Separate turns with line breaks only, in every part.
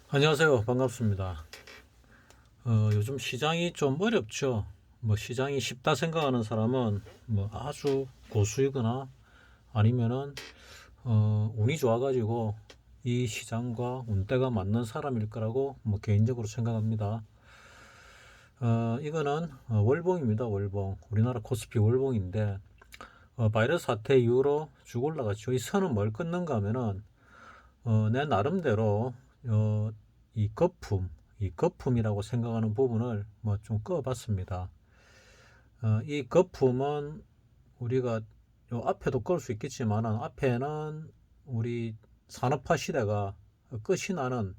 안녕하세요. 반갑습니다. 요즘 시장이 좀 어렵죠. 뭐 시장이 쉽다 생각하는 사람은 뭐 아주 고수이거나 아니면은 운이 좋아가지고 이 시장과 운대가 맞는 사람일 거라고 뭐 개인적으로 생각합니다. 이거는 월봉입니다. 월봉. 우리나라 코스피 월봉인데 바이러스 사태 이후로 쭉 올라갔죠. 이 선은 뭘 끊는가 하면은 내 나름대로 어, 이 거품, 이 거품이라고 생각하는 부분을 뭐 좀 꺼봤습니다. 이 거품은 우리가 요 앞에도 끌 수 있겠지만 앞에는 우리 산업화 시대가 끝이 나는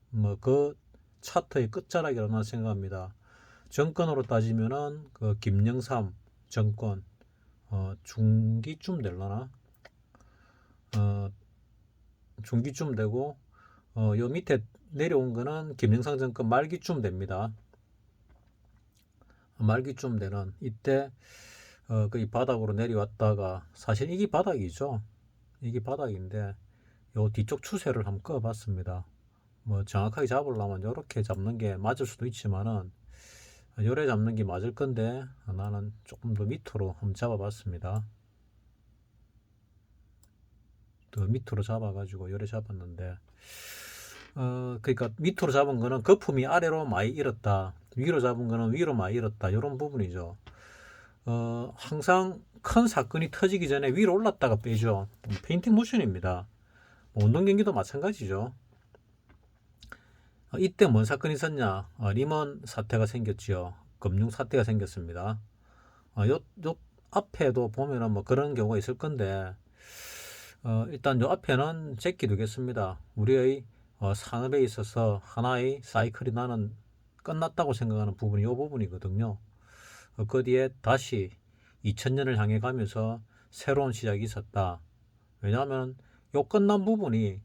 뭐 그 차트의 끝자락이라고 생각합니다. 정권으로 따지면은 그 김영삼 정권 중기쯤 될라나 어, 중기쯤 되고 요 밑에 내려온 거는 김영삼 정권 말기쯤 됩니다. 말기쯤 되는 이때 거의 바닥으로 내려왔다가 사실 이게 바닥이죠. 이게 바닥인데 요 뒤쪽 추세를 한번 꺼봤습니다. 뭐 정확하게 잡으려면 이렇게 잡는 게 맞을 수도 있지만은 요래 잡는 게 맞을 건데 나는 조금 더 밑으로 한번 잡아봤습니다. 더 밑으로 잡아가지고 요래 잡았는데 그러니까 밑으로 잡은 거는 거품이 아래로 많이 일었다. 위로 잡은 거는 위로 많이 일었다. 이런 부분이죠. 항상 큰 사건이 터지기 전에 위로 올랐다가 빼죠. 페인팅 모션입니다. 뭐 운동 경기도 마찬가지죠. 이때 뭔 사건이 있었냐? 리먼 사태가 생겼지요. 금융 사태가 생겼습니다. 요 앞에도 보면은 뭐 그런 경우가 있을 건데, 일단 요 앞에는 제끼 두겠습니다. 우리의 산업에 있어서 하나의 사이클이 나는 끝났다고 생각하는 부분이 이 부분이거든요. 그 뒤에 다시 2000년을 향해 가면서 새로운 시작이 있었다. 왜냐하면 요 끝난 부분이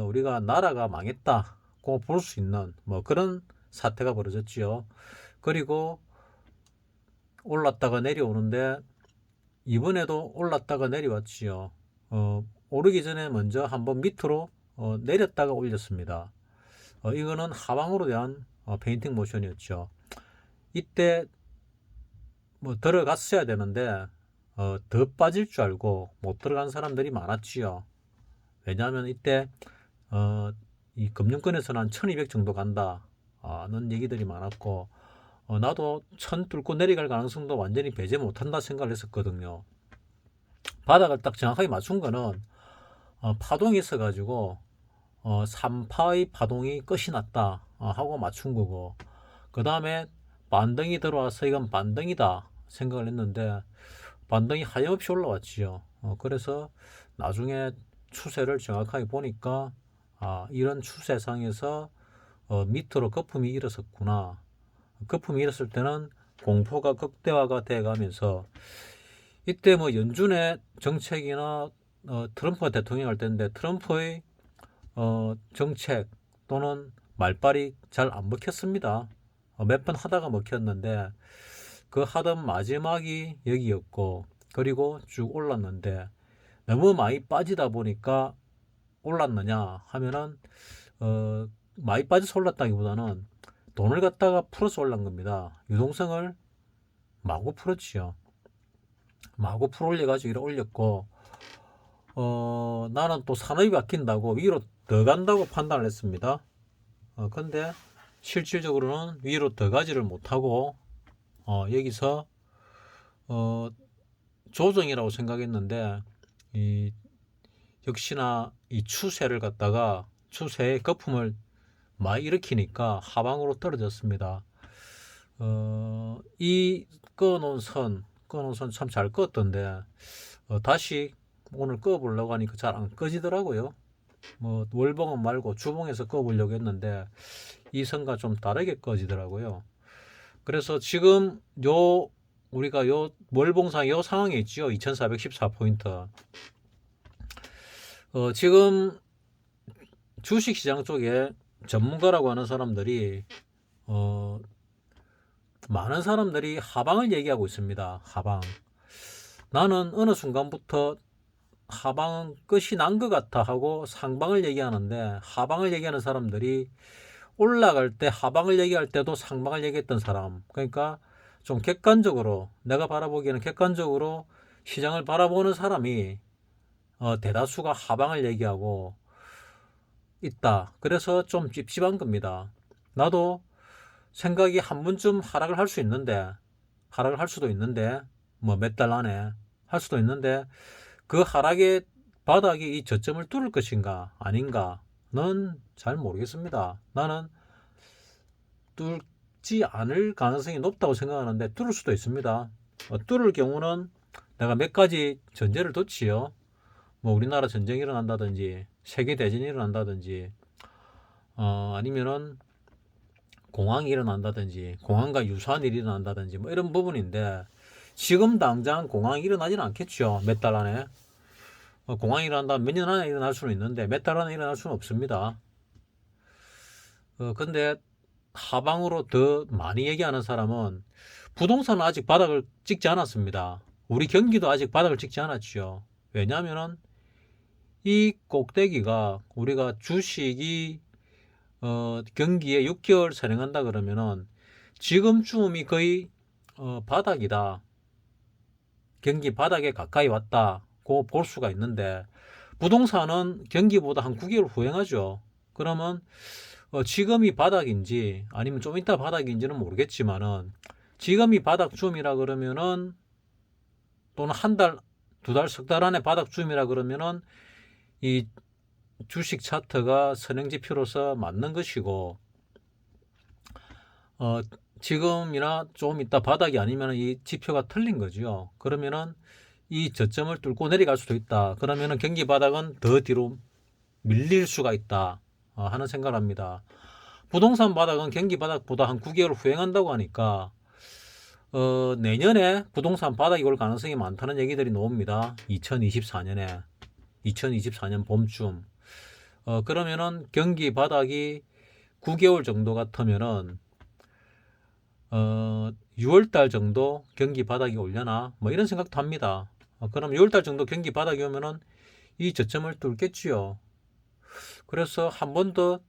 우리가 나라가 망했다고 볼 수 있는 뭐 그런 사태가 벌어졌지요. 그리고 올랐다가 내려오는데 이번에도 올랐다가 내려왔지요. 오르기 전에 먼저 한번 밑으로 내렸다가 올렸습니다. 이거는 하방으로 대한 페인팅 모션이었죠. 이때 뭐 들어갔어야 되는데 더 빠질 줄 알고 못 들어간 사람들이 많았지요. 왜냐하면 이때 어, 이 금융권에서는 한 1200 정도 간다는 얘기들이 많았고 나도 1000 뚫고 내려갈 가능성도 완전히 배제 못한다 생각을 했었거든요. 바닥을 딱 정확하게 맞춘 거는 파동이 있어가지고 3파의 파동이 끝이 났다 하고 맞춘 거고, 그 다음에 반등이 들어와서 이건 반등이다 생각을 했는데 반등이 하염없이 올라왔지요. 그래서 나중에 추세를 정확하게 보니까 이런 추세상에서 밑으로 거품이 일었었구나. 거품이 일었을 때는 공포가 극대화가 돼 가면서 이때 뭐 연준의 정책이나 트럼프가 대통령 할 때인데 트럼프의 정책 또는 말빨이 잘 안 먹혔습니다. 몇 번 하다가 먹혔는데 그 하던 마지막이 여기였고, 그리고 쭉 올랐는데 너무 많이 빠지다 보니까 올랐느냐 하면은 많이 빠져서 올랐다기보다는 돈을 갖다가 풀어서 올란 겁니다. 유동성을 마구 풀었지요. 마구 풀어 올려가지고 이래 올렸고, 나는 또 산업이 바뀐다고 위로 더 간다고 판단을 했습니다. 근데 실질적으로는 위로 더 가지를 못하고 여기서 어, 조정이라고 생각했는데 이 역시나 이 추세를 갖다가 추세의 거품을 많이 일으키니까 하방으로 떨어졌습니다. 이 꺼놓은 선 참 잘 껐던데 다시 오늘 꺼보려고 하니까 잘 안 꺼지더라고요. 뭐 월봉은 말고 주봉에서 꺼보려고 했는데 이 선과 좀 다르게 꺼지더라고요. 그래서 지금 요 우리가 요 월봉상 요 상황에 있지요. 2414포인트. 지금 주식시장 쪽에 전문가라고 하는 사람들이 어, 많은 사람들이 하방을 얘기하고 있습니다. 하방. 나는 어느 순간부터 하방은 끝이 난 것 같아 하고 상방을 얘기하는데, 하방을 얘기하는 사람들이 올라갈 때 하방을 얘기할 때도 상방을 얘기했던 사람, 그러니까 좀 객관적으로, 내가 바라보기에는 객관적으로 시장을 바라보는 사람이 대다수가 하방을 얘기하고 있다. 그래서 좀 찝찝한 겁니다. 나도 생각이 한 번쯤 하락을 할 수 있는데, 하락을 할 수도 있는데, 뭐 몇 달 안에 할 수도 있는데, 그 하락의 바닥이 이 저점을 뚫을 것인가 아닌가는 잘 모르겠습니다. 나는 뚫지 않을 가능성이 높다고 생각하는데, 뚫을 수도 있습니다. 뚫을 경우는 내가 몇 가지 전제를 뒀지요. 뭐 우리나라 전쟁이 일어난다든지 세계 대전이 일어난다든지 아니면은 공황이 일어난다든지 공황과 유사한 일이 일어난다든지 뭐 이런 부분인데, 지금 당장 공황이 일어나지는 않겠죠. 몇 달 안에. 공황이 일어난다면 몇 년 안에 일어날 수는 있는데 몇 달 안에 일어날 수는 없습니다. 근데 하방으로 더 많이 얘기하는 사람은 부동산은 아직 바닥을 찍지 않았습니다. 우리 경기도 아직 바닥을 찍지 않았죠. 왜냐하면 이 꼭대기가, 우리가 주식이 경기에 6개월 선행한다 그러면은 지금쯤이 거의 바닥이다, 경기 바닥에 가까이 왔다고 볼 수가 있는데, 부동산은 경기보다 한 9개월 후행하죠. 그러면 지금이 바닥인지 아니면 좀 이따 바닥인지는 모르겠지만은, 지금이 바닥쯤이라 그러면은, 또는 한 달, 두 달, 석 달 안에 바닥쯤이라 그러면은 이 주식 차트가 선행지표로서 맞는 것이고, 지금이나 좀 이따 바닥이 아니면 이 지표가 틀린 거죠. 그러면은 이 저점을 뚫고 내려갈 수도 있다. 그러면은 경기 바닥은 더 뒤로 밀릴 수가 있다 하는 생각을 합니다. 부동산 바닥은 경기 바닥보다 한 9개월 후행한다고 하니까 내년에 부동산 바닥이 올 가능성이 많다는 얘기들이 나옵니다. 2024년 봄쯤. 그러면은 경기 바닥이 9개월 정도 같으면은 6월달 정도 경기 바닥이 오려나 뭐 이런 생각도 합니다. 그럼 6월달 정도 경기 바닥이 오면은 이 저점을 뚫겠지요. 그래서 한 번 더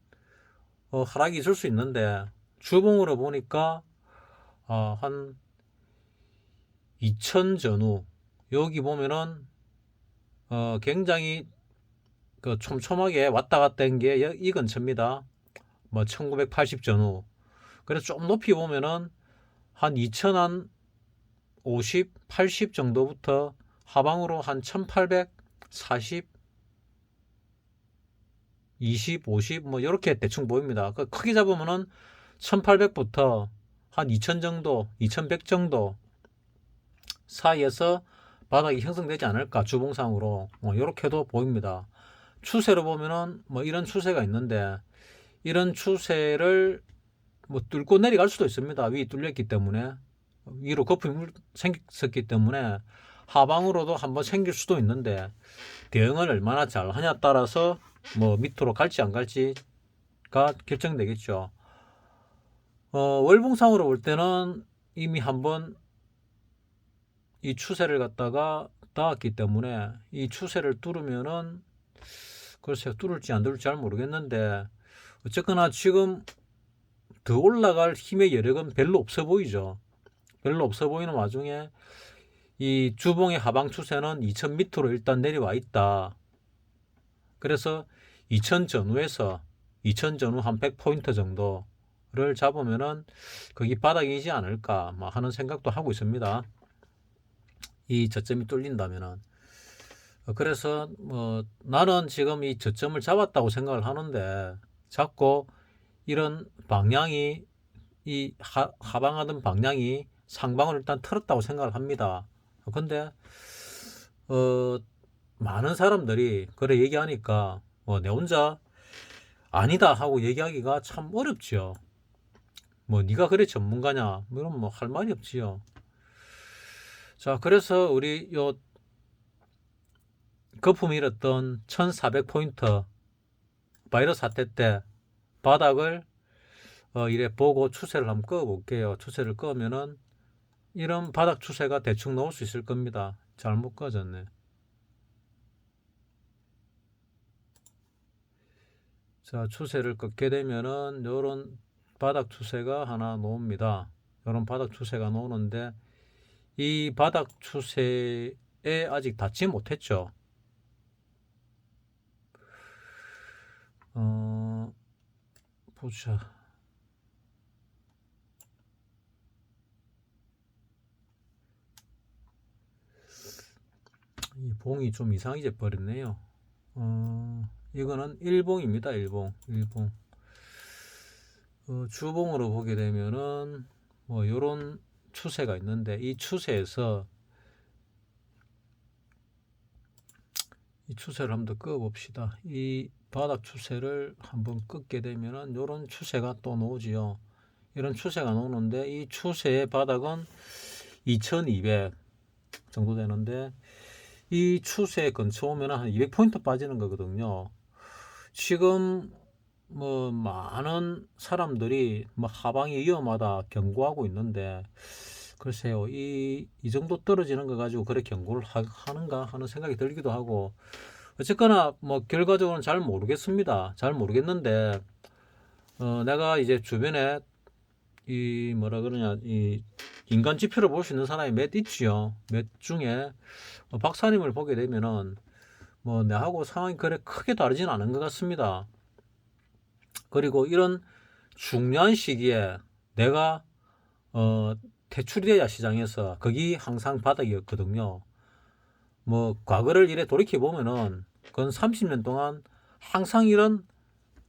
하락이 있을 수 있는데, 주봉으로 보니까 한 2000 전후, 여기 보면은 굉장히 그 촘촘하게 왔다 갔다 한 게 이 근처입니다. 뭐 1980 전후. 그래서 좀 높이 보면은 한 2050, 80 정도부터 하방으로 한 1840, 20, 50 뭐 이렇게 대충 보입니다. 그 크게 잡으면은 1800부터 한 2000 정도, 2100 정도 사이에서 바닥이 형성되지 않을까, 주봉상으로 뭐 이렇게도 보입니다. 추세로 보면은 뭐 이런 추세가 있는데, 이런 추세를 뭐 뚫고 내려갈 수도 있습니다. 위 뚫렸기 때문에, 위로 거품이 생겼기 때문에 하방으로도 한번 생길 수도 있는데, 대응을 얼마나 잘 하냐 따라서 뭐 밑으로 갈지 안 갈지가 결정되겠죠. 월봉상으로 볼 때는 이미 한번 이 추세를 갖다가 닿았기 때문에, 이 추세를 뚫으면은, 글쎄요, 뚫을지 안 뚫을지 잘 모르겠는데, 어쨌거나 지금 더 올라갈 힘의 여력은 별로 없어 보이죠. 별로 없어 보이는 와중에 이 주봉의 하방 추세는 2000m로 일단 내려와 있다. 그래서 2000 전후에서 2000 전후 한 100포인트 정도를 잡으면은 거기 바닥이지 않을까 하는 생각도 하고 있습니다. 이 저점이 뚫린다면은. 그래서 나는 지금 이 저점을 잡았다고 생각을 하는데, 잡고 이런 방향이, 이 하방하던 방향이 상방을 일단 틀었다고 생각을 합니다. 근데 많은 사람들이 그래 얘기하니까 내 혼자 아니다 하고 얘기하기가 참 어렵지요. 뭐 네가 그래 전문가냐 뭐 이런 뭐 할 말이 없지요. 자, 그래서 우리 요 거품이 일었던 1400포인트 바이러스 사태 때 바닥을 이래 보고 추세를 한번 꺼 볼게요. 추세를 꺼면은 이런 바닥 추세가 대충 나올 수 있을 겁니다. 잘못 꺼졌네. 자, 추세를 꺾게 되면은 요런 바닥 추세가 하나 나옵니다. 요런 바닥 추세가 나오는데 이 바닥 추세에 아직 닿지 못했죠. 보자. 이 봉이 좀 이상해져 버렸네요. 이거는 일봉입니다. 일봉. 주봉으로 보게 되면은 뭐 요런 추세가 있는데 이 추세에서 이 추세를 한번 더 끄어 봅시다. 이 바닥 추세를 한번 끄게 되면은 요런 추세가 또 나오지요. 이런 추세가 나오는데 이 추세의 바닥은 2200 정도 되는데 이 추세 근처 오면 한 200포인트 빠지는 거거든요. 지금 뭐 많은 사람들이 뭐 하방이 위험하다 경고하고 있는데 글쎄요, 이 정도 떨어지는 거 가지고 그래 경고를 하는가 하는 생각이 들기도 하고, 어쨌거나 뭐 결과적으로는 잘 모르겠습니다. 잘 모르겠는데 내가 이제 주변에 이 뭐라 그러냐, 이 인간 지표를 볼 수 있는 사람이 몇 있지요. 몇 중에 박사님을 보게 되면은 뭐 내하고 상황이 그래 크게 다르진 않은 것 같습니다. 그리고 이런 중요한 시기에 내가 퇴출이 돼야 시장에서 거기 항상 바닥이었거든요. 뭐 과거를 이래 돌이켜 보면은 그건 30년 동안 항상 이런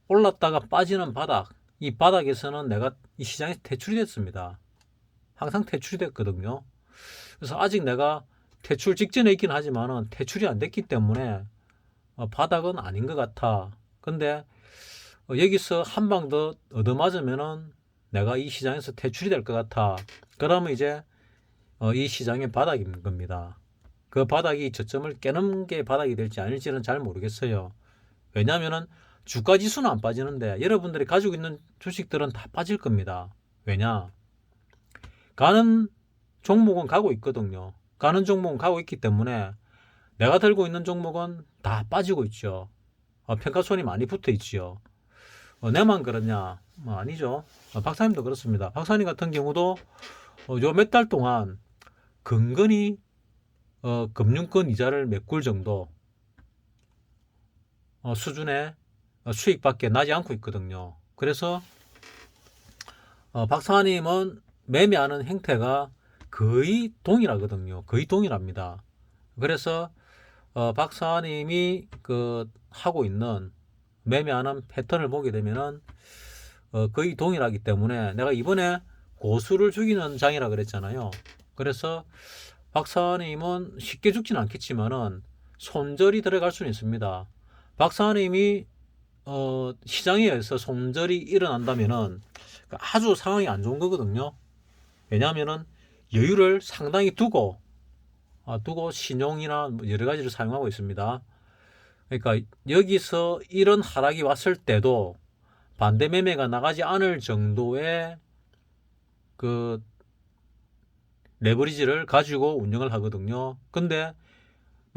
올랐다가 빠지는 바닥, 이 바닥에서는 내가 이 시장에서 퇴출이 됐습니다. 항상 퇴출이 됐거든요. 그래서 아직 내가 퇴출 직전에 있긴 하지만은 퇴출이 안 됐기 때문에 바닥은 아닌 것 같아. 근데 여기서 한 방 더 얻어맞으면은 내가 이 시장에서 퇴출이 될 것 같아. 그러면 이제 이 시장의 바닥인 겁니다. 그 바닥이 저점을 깨는 게 바닥이 될지 아닐지는 잘 모르겠어요. 왜냐하면은 주가 지수는 안 빠지는데 여러분들이 가지고 있는 주식들은 다 빠질 겁니다. 왜냐? 가는 종목은 가고 있거든요. 가는 종목은 가고 있기 때문에 내가 들고 있는 종목은 다 빠지고 있죠. 평가손이 많이 붙어 있지요. 내만 그러냐? 아니죠. 박사님도 그렇습니다. 박사님 같은 경우도 요 몇 달 동안 근근히 금융권 이자를 메꿀 정도 수준의 수익밖에 나지 않고 있거든요. 그래서 박사님은 매매하는 행태가 거의 동일하거든요. 거의 동일합니다. 그래서 박사님이 하고 있는 매매하는 패턴을 보게 되면은 거의 동일하기 때문에 내가 이번에 고수를 죽이는 장이라 그랬잖아요. 그래서 박사님은 쉽게 죽지는 않겠지만은 손절이 들어갈 수는 있습니다. 박사님이 시장에 의해서 손절이 일어난다면은 아주 상황이 안 좋은 거거든요. 왜냐하면은 여유를 상당히 두고 신용이나 여러 가지를 사용하고 있습니다. 그러니까 여기서 이런 하락이 왔을 때도 반대 매매가 나가지 않을 정도의 그 레버리지를 가지고 운영을 하거든요. 근데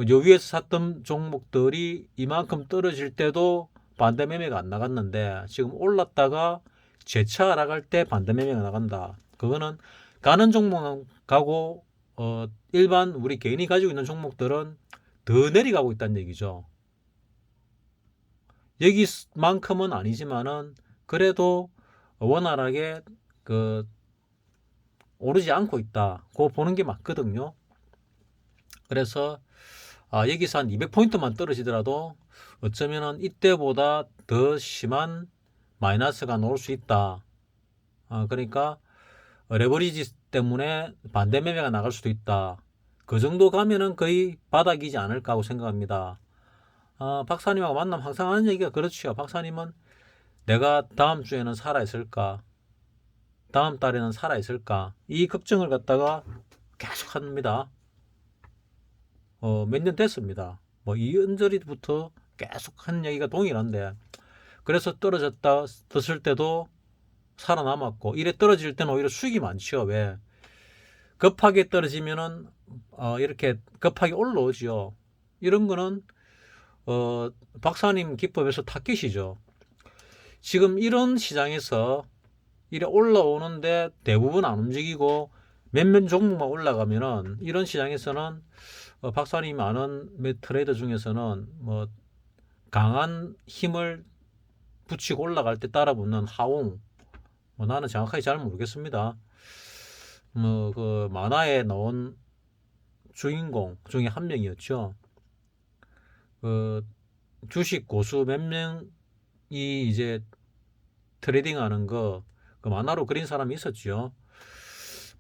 요 위에서 샀던 종목들이 이만큼 떨어질 때도 반대 매매가 안 나갔는데 지금 올랐다가 재차 하락할 때 반대 매매가 나간다. 그거는 가는 종목은 가고 일반 우리 개인이 가지고 있는 종목들은 더 내려가고 있다는 얘기죠. 여기만큼은 아니지만은 그래도 원활하게 오르지 않고 있다. 그거 보는 게 맞거든요. 그래서 여기서 한 200포인트만 떨어지더라도 어쩌면은 이때보다 더 심한 마이너스가 나올 수 있다. 그러니까 레버리지 때문에 반대 매매가 나갈 수도 있다. 그 정도 가면은 거의 바닥이지 않을까 하고 생각합니다. 박사님하고 만나면 항상 하는 얘기가 그렇죠. 박사님은 내가 다음 주에는 살아있을까? 다음 달에는 살아있을까? 이 걱정을 갖다가 계속 합니다. 몇 년 됐습니다. 뭐 이은저리부터 계속 한 얘기가 동일한데, 그래서 떴을 때도 살아남았고, 이래 떨어질 때는 오히려 수익이 많죠. 왜? 급하게 떨어지면은 이렇게 급하게 올라오지요. 이런 거는 박사님 기법에서 타깃이죠. 지금 이런 시장에서 이래 올라오는데 대부분 안 움직이고 몇몇 종목만 올라가면은 이런 시장에서는 박사님이 아는 트레이더 중에서는 뭐 강한 힘을 붙이고 올라갈 때 따라붙는 하웅, 뭐 나는 정확하게 잘 모르겠습니다. 뭐 그 만화에 나온 주인공 중에 한 명이었죠. 그 주식 고수 몇 명이 이제 트레이딩하는 그 만화로 그린 사람이 있었죠.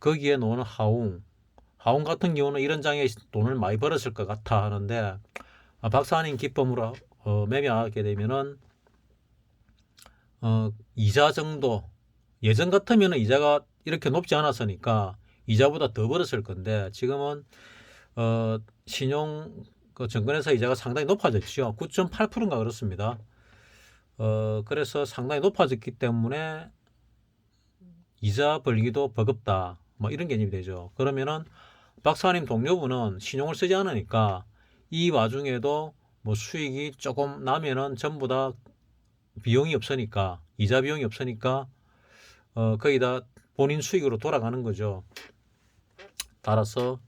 거기에 나오는 하웅 같은 경우는 이런 장에 돈을 많이 벌었을 것 같아 하는데 박사님 기법으로 매매하게 되면은 이자 정도, 예전 같으면 이자가 이렇게 높지 않았으니까 이자보다 더 벌었을 건데 지금은 신용 그 증권회사 이자가 상당히 높아졌죠. 9.8%인가 그렇습니다. 그래서 상당히 높아졌기 때문에 이자 벌기도 버겁다. 뭐 이런 개념이 되죠. 그러면은 박사님 동료분은 신용을 쓰지 않으니까 이 와중에도 뭐 수익이 조금 나면은 전부 다 비용이 없으니까, 이자 비용이 없으니까 거의 다 본인 수익으로 돌아가는 거죠. 따라서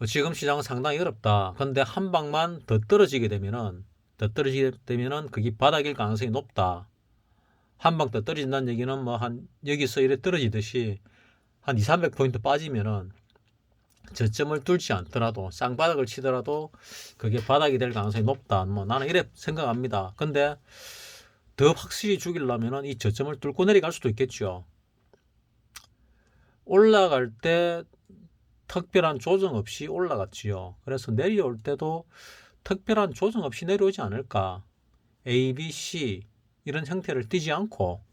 지금 시장은 상당히 어렵다. 근데 한 방만 더 떨어지게 되면은 그게 바닥일 가능성이 높다. 한 방 더 떨어진다는 얘기는 뭐 한 여기서 이래 떨어지듯이 한 2, 300포인트 빠지면은 저점을 뚫지 않더라도 쌍바닥을 치더라도 그게 바닥이 될 가능성이 높다. 뭐 나는 이래 생각합니다. 근데 더 확실히 죽이려면은 이 저점을 뚫고 내려갈 수도 있겠죠. 올라갈 때 특별한 조정 없이 올라갔지요. 그래서 내려올 때도 특별한 조정 없이 내려오지 않을까. A, B, C 이런 형태를 띄지 않고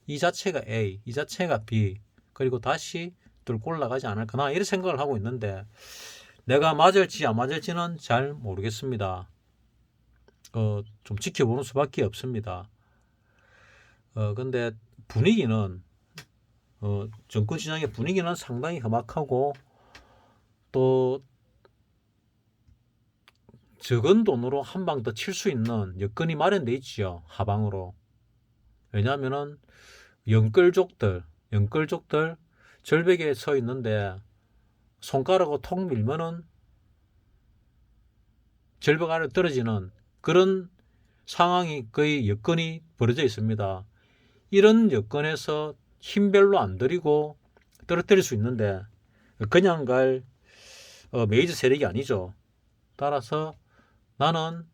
이 자체가 A, 이 자체가 B 그리고 다시 뚫고 올라가지 않을까. 나 이런 생각을 하고 있는데 내가 맞을지 안 맞을지는 잘 모르겠습니다. 좀 지켜보는 수밖에 없습니다. 근데 분위기는 정권 시장의 분위기는 상당히 험악하고 또 적은 돈으로 한 방 더 칠 수 있는 여건이 마련돼 있지요. 하방으로. 왜냐하면은 영끌족들 절벽에 서 있는데 손가락으로 톡 밀면은 절벽 아래로 떨어지는 그런 상황이 거의 여건이 벌어져 있습니다. 이런 여건에서 힘 별로 안 들이고 떨어뜨릴 수 있는데 그냥 갈 메이저 세력이 아니죠. 따라서 나는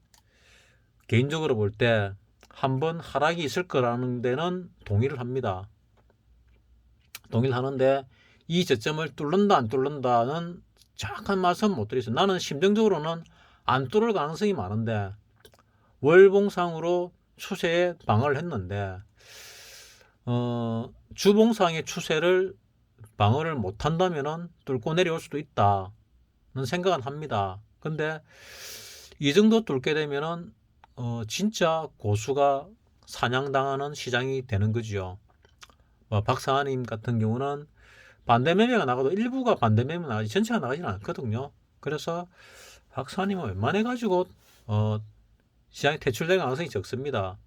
개인적으로 볼 때 한번 하락이 있을 거라는 데는 동의를 합니다. 동의를 하는데 이 저점을 뚫는다 안 뚫는다는 정확한 말씀 못 드리겠어요. 나는 심정적으로는 안 뚫을 가능성이 많은데 월봉상으로 추세에 방어를 했는데 주봉상의 추세를 방어를 못 한다면은 뚫고 내려올 수도 있다는 생각은 합니다. 근데 이 정도 뚫게 되면은 진짜 고수가 사냥당하는 시장이 되는 거죠. 박사님 같은 경우는 반대 매매가 나가도 일부가 반대 매매가 나가지 전체가 나가지는 않거든요. 그래서 박사님은 웬만해 가지고 시장에 퇴출될 가능성이 적습니다.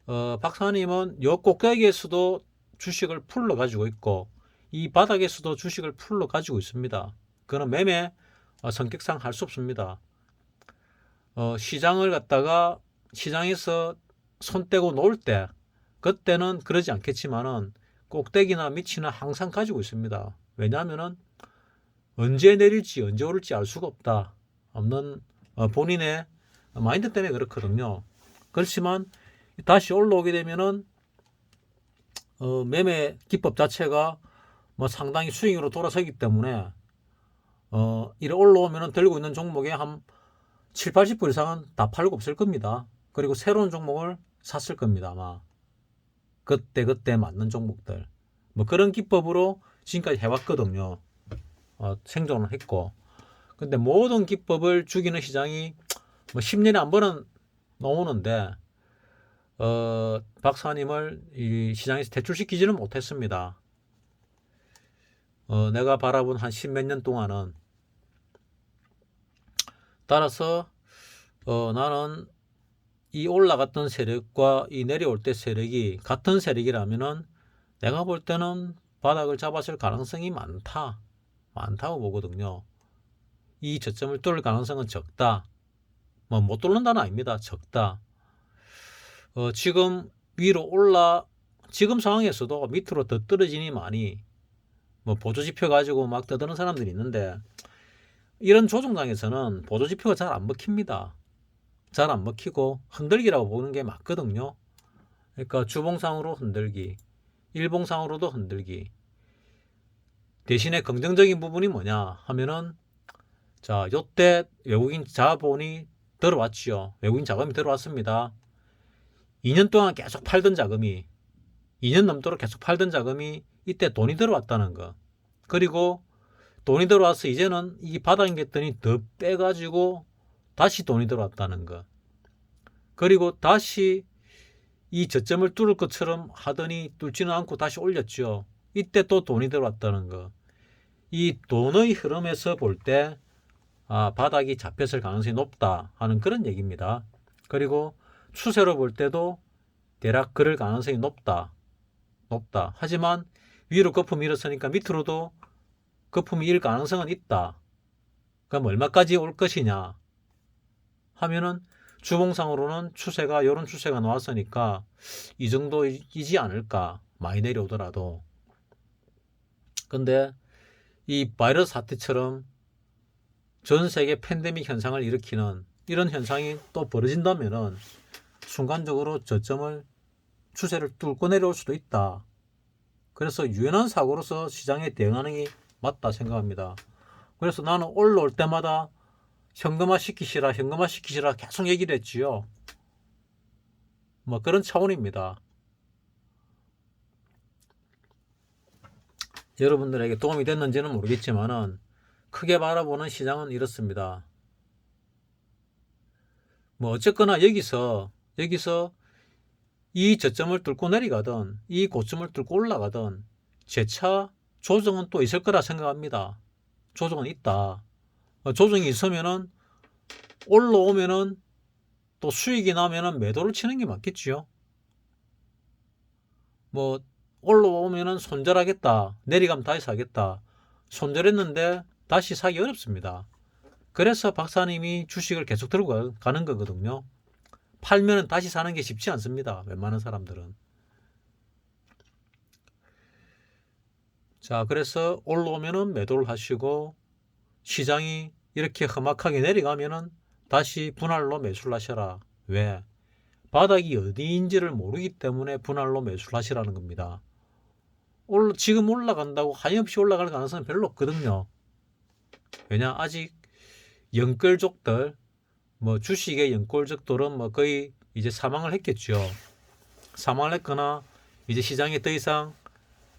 박사님은 요 꼭대기에서도 주식을 풀러 가지고 있고 이 바닥에서도 주식을 풀러 가지고 있습니다. 그건 매매 성격상 할 수 없습니다. 시장을 갖다가 시장에서 손 떼고 놓을 때 그때는 그러지 않겠지만은 꼭대기나 밑이나 항상 가지고 있습니다. 왜냐하면은 언제 내릴지 언제 오를지 알 수가 없는 본인의 마인드 때문에 그렇거든요. 그렇지만 다시 올라오게 되면은 매매 기법 자체가 뭐 상당히 수익으로 돌아서기 때문에 이래 올라오면은 들고 있는 종목에 한 7, 80% 이상은 다 팔고 없을 겁니다. 그리고 새로운 종목을 샀을 겁니다. 아마 그때 맞는 종목들 뭐 그런 기법으로 지금까지 해왔거든요. 생존을 했고 근데 모든 기법을 죽이는 시장이 뭐 10년에 한 번은 나오는데 박사님을 이 시장에서 퇴출시키지는 못했습니다. 내가 바라본 한 10몇 년 동안은. 따라서 나는 이 올라갔던 세력과 이 내려올 때 세력이 같은 세력이라면은 내가 볼 때는 바닥을 잡았을 가능성이 많다고 보거든요. 이 저점을 뚫을 가능성은 적다. 뭐 못 뚫는다는 아닙니다. 적다. 지금 위로 지금 상황에서도 밑으로 더 떨어지니 많이 뭐 보조지표 가지고 막 떠드는 사람들이 있는데, 이런 조종장에서는 보조지표가 잘 안 먹힙니다. 잘 안 먹히고 흔들기라고 보는 게 맞거든요. 그러니까 주봉상으로 흔들기, 일봉상으로도 흔들기. 대신에 긍정적인 부분이 뭐냐 하면은, 자, 요때 외국인 자본이 들어왔죠. 외국인 자금이 들어왔습니다. 2년 동안 계속 팔던 자금이, 2년 넘도록 계속 팔던 자금이 이때 돈이 들어왔다는 거. 그리고 돈이 들어와서 이제는 이 바닥이겠더니 더 빼가지고 다시 돈이 들어왔다는 거. 그리고 다시 이 저점을 뚫을 것처럼 하더니 뚫지는 않고 다시 올렸죠. 이때 또 돈이 들어왔다는 거. 이 돈의 흐름에서 볼 때 바닥이 잡혔을 가능성이 높다 하는 그런 얘기입니다. 그리고 추세로 볼 때도 대략 그럴 가능성이 높다. 하지만 위로 거품이 일었으니까 밑으로도 거품이 일 가능성은 있다. 그럼 얼마까지 올 것이냐 하면은, 주봉상으로는 이런 추세가 나왔으니까 이 정도이지 않을까, 많이 내려오더라도. 근데 이 바이러스 사태처럼 전 세계 팬데믹 현상을 일으키는 이런 현상이 또 벌어진다면은 순간적으로 저점을, 추세를 뚫고 내려올 수도 있다. 그래서 유연한 사고로서 시장에 대응하는 게 맞다 생각합니다. 그래서 나는 올라올 때마다 현금화 시키시라 계속 얘기를 했지요. 뭐 그런 차원입니다. 여러분들에게 도움이 됐는지는 모르겠지만은 크게 바라보는 시장은 이렇습니다. 뭐 어쨌거나 여기서 이 저점을 뚫고 내려가든 이 고점을 뚫고 올라가든 재차 조정은 또 있을 거라 생각합니다. 조정은 있다. 조정이 있으면은, 올라오면은 또 수익이 나면은 매도를 치는 게 맞겠지요. 뭐 올라오면은 손절하겠다, 내려가면 다시 사겠다, 손절했는데 다시 사기 어렵습니다. 그래서 박사님이 주식을 계속 들고 가는 거거든요. 팔면은 다시 사는 게 쉽지 않습니다. 웬만한 사람들은. 자, 그래서 올라오면은 매도를 하시고, 시장이 이렇게 험악하게 내려가면은 다시 분할로 매수를 하셔라. 왜? 바닥이 어디인지를 모르기 때문에 분할로 매수를 하시라는 겁니다. 지금 올라간다고 하염없이 올라갈 가능성은 별로 없거든요. 왜냐, 아직 영끌족들, 뭐 주식의 영끌족들은 뭐 거의 이제 사망을 했겠죠. 사망을 했거나 이제 시장에 더 이상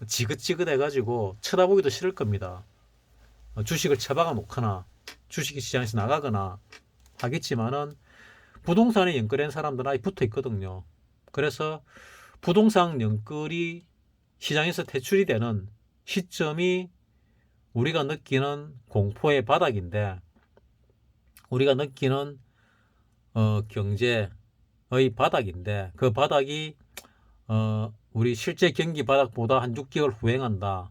지긋지긋해가지고 쳐다보기도 싫을 겁니다. 주식을 처박아 놓거나 주식 시장에서 나가거나 하겠지만은, 부동산에 연끌한 사람들은 아직 붙어 있거든요. 그래서 부동산 연끌이 시장에서 퇴출이 되는 시점이 우리가 느끼는 공포의 바닥인데, 우리가 느끼는 경제의 바닥인데, 그 바닥이 우리 실제 경기 바닥보다 한 6개월 후행한다.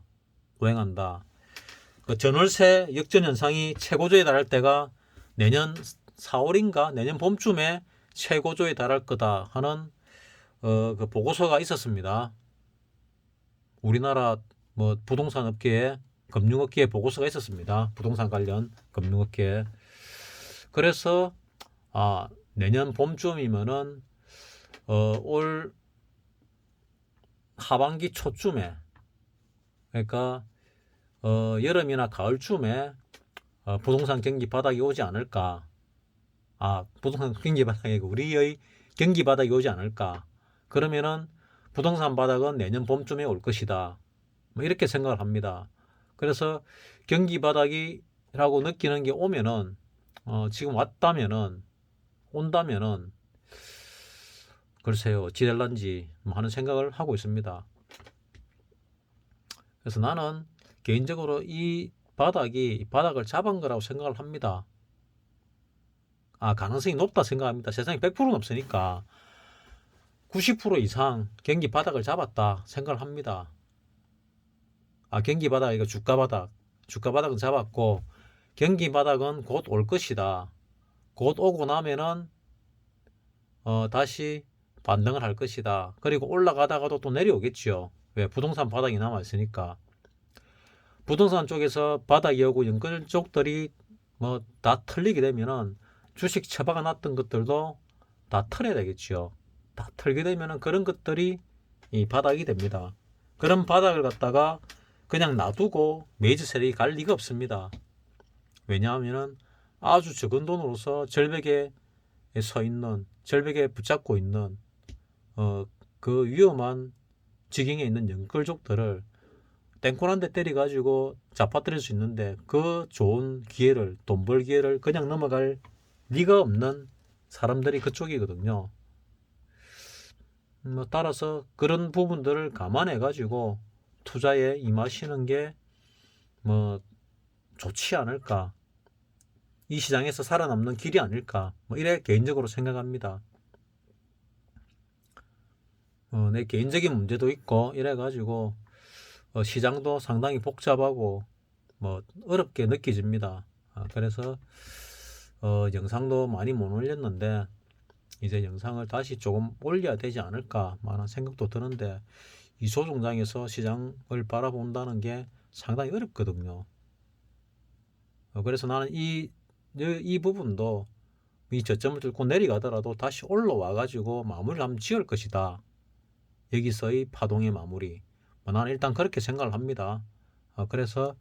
그 전월세 역전 현상이 최고조에 달할 때가 내년 4월인가 내년 봄쯤에 최고조에 달할 거다 하는 그 보고서가 있었습니다. 우리나라 뭐 부동산 업계에, 금융업계에 보고서가 있었습니다. 부동산 관련 금융업계에. 그래서 내년 봄쯤이면은 올 하반기 초쯤에, 그러니까 여름이나 가을쯤에 부동산 경기 바닥이 오지 않을까. 부동산 경기 바닥이 아니고 우리의 경기 바닥이 오지 않을까. 그러면은 부동산 바닥은 내년 봄쯤에 올 것이다. 뭐 이렇게 생각을 합니다. 그래서 경기 바닥이라고 느끼는 게 오면은, 지금 온다면은 글쎄요, 어찌될런지 뭐 하는 생각을 하고 있습니다. 그래서 나는 개인적으로 이 바닥을 잡은 거라고 생각을 합니다. 가능성이 높다 생각합니다. 세상에 100%는 없으니까 90% 이상 경기 바닥을 잡았다 생각을 합니다. 경기 바닥, 이거 주가 바닥은 잡았고 경기 바닥은 곧 올 것이다. 곧 오고 나면은 다시 반등을 할 것이다. 그리고 올라가다가도 또 내려오겠죠. 왜? 부동산 바닥이 남아 있으니까. 부동산 쪽에서 바닥이 오고 연끌 쪽들이 뭐 다 털리게 되면은 주식 처박아 놨던 것들도 다 털어야 되겠죠. 다 털게 되면은 그런 것들이 이 바닥이 됩니다. 그런 바닥을 갖다가 그냥 놔두고 메이저 세력이 갈 리가 없습니다. 왜냐하면은 아주 적은 돈으로서 절벽에 서 있는, 절벽에 붙잡고 있는 그 위험한 지경에 있는 연끌족들을 땡콜 한 대 때려가지고 잡아뜨릴 수 있는데 그 좋은 기회를, 돈 벌 기회를 그냥 넘어갈 리가 없는 사람들이 그쪽이거든요. 따라서 그런 부분들을 감안해가지고 투자에 임하시는 게 뭐 좋지 않을까. 이 시장에서 살아남는 길이 아닐까. 이래 개인적으로 생각합니다. 내 개인적인 문제도 있고 이래가지고 시장도 상당히 복잡하고 어렵게 느껴집니다. 그래서 영상도 많이 못 올렸는데 이제 영상을 다시 조금 올려야 되지 않을까 하는 생각도 드는데 이 조종장에서 시장을 바라본다는 게 상당히 어렵거든요. 그래서 나는 이 부분도 이 저점을 뚫고 내려가더라도 다시 올라와 가지고 마무리를 한번 지을 것이다. 여기서의 파동의 마무리. 나는 일단 그렇게 생각을 합니다. 그래서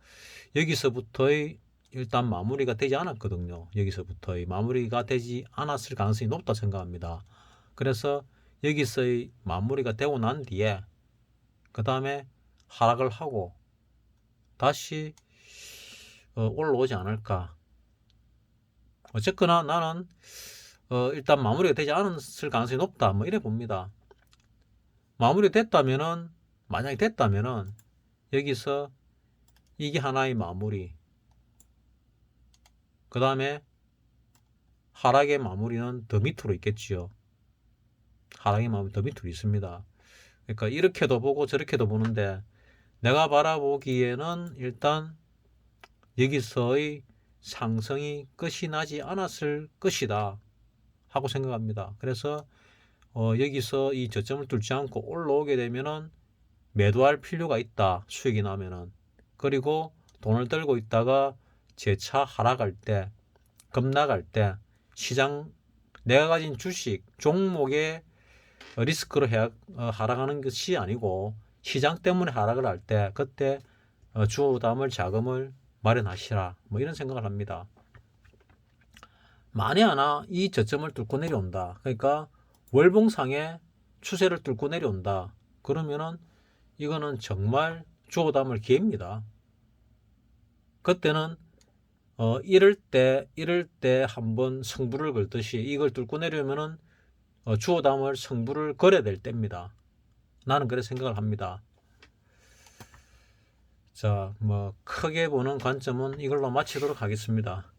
여기서부터의 일단 마무리가 되지 않았거든요. 여기서부터의 마무리가 되지 않았을 가능성이 높다 생각합니다. 그래서 여기서의 마무리가 되고 난 뒤에 그 다음에 하락을 하고 다시 올라오지 않을까. 어쨌거나 나는 일단 마무리가 되지 않았을 가능성이 높다. 이래 봅니다. 마무리가 됐다면은, 만약에 됐다면은 여기서 이게 하나의 마무리. 그 다음에 하락의 마무리는 더 밑으로 있겠지요. 하락의 마무리 더 밑으로 있습니다. 그러니까 이렇게도 보고 저렇게도 보는데 내가 바라보기에는 일단 여기서의 상승이 끝이 나지 않았을 것이다 하고 생각합니다. 그래서 여기서 이 저점을 뚫지 않고 올라오게 되면은 매도할 필요가 있다. 수익이 나면은. 그리고 돈을 들고 있다가 재차 하락할 때, 급락할 때 시장 내가 가진 주식 종목에 리스크로 하락하는 것이 아니고 시장 때문에 하락을 할 때 그때 주워 담을 자금을 마련하시라. 이런 생각을 합니다. 만에 하나 이 저점을 뚫고 내려온다. 그러니까 월봉상의 추세를 뚫고 내려온다. 그러면은 이거는 정말 주워 담을 기회입니다. 그때는 이럴 때 한번 승부를 걸듯이 이걸 뚫고 내려오면은 주워 담을 승부를 걸어야 될 때입니다. 나는 그렇게 생각을 합니다. 자, 크게 보는 관점은 이걸로 마치도록 하겠습니다.